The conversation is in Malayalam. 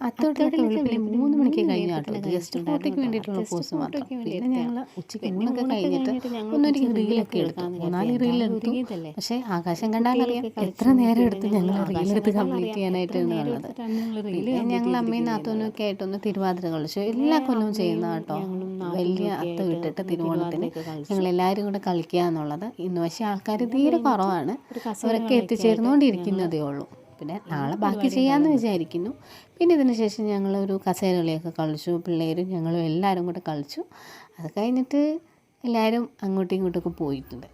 അത്തോട്ടിലൊക്കെ വെളുപ്പിന് 3 മണിക്ക് കഴിഞ്ഞു കേട്ടോ. ജസ്റ്റ് ഫോട്ടോയ്ക്ക് വേണ്ടിയിട്ടുള്ള പോസ് മാത്രം. പിന്നെ ഞങ്ങൾ ഉച്ചയ്ക്ക് ഊണൊക്കെ കഴിഞ്ഞിട്ട് ഒന്നൊരു റീലൊക്കെ എടുത്തു. 3-4 റീലെടുത്തു. പക്ഷേ ആകാശം കണ്ടാലറിയാം എത്ര നേരം എടുത്ത് ഞങ്ങൾ റീലെടുത്ത് കംപ്ലീറ്റ് ചെയ്യാനായിട്ട് എന്നുള്ളത്. പിന്നെ ഞങ്ങൾ അമ്മയും നാത്തൂനും ഒക്കെ ആയിട്ടൊന്ന് തിരുവാതിര കളിച്ചു. എല്ലാ കൊല്ലവും ചെയ്യുന്ന കേട്ടോ. വലിയ അത്തം ഇട്ടിട്ട് തിരുവോണത്തിന് ഞങ്ങളെല്ലാവരും കൂടെ കളിക്കുക എന്നുള്ളത്. ഇന്ന് പക്ഷേ ആൾക്കാർ തീരെ കുറവാണ്. അവരൊക്കെ എത്തിച്ചേർന്നുകൊണ്ടിരിക്കുന്നതേ ഉള്ളൂ. പിന്നെ നാളെ ബാക്കി ചെയ്യാമെന്ന് വിചാരിക്കുന്നു. പിന്നെ ഇതിന് ശേഷം ഞങ്ങളൊരു കസേര കളിയൊക്കെ കളിച്ചു. പിള്ളേരും ഞങ്ങളും എല്ലാവരും കൂടെ കളിച്ചു. അത് കഴിഞ്ഞിട്ട് എല്ലാവരും അങ്ങോട്ടും ഇങ്ങോട്ടൊക്കെ പോയിട്ടുണ്ട്.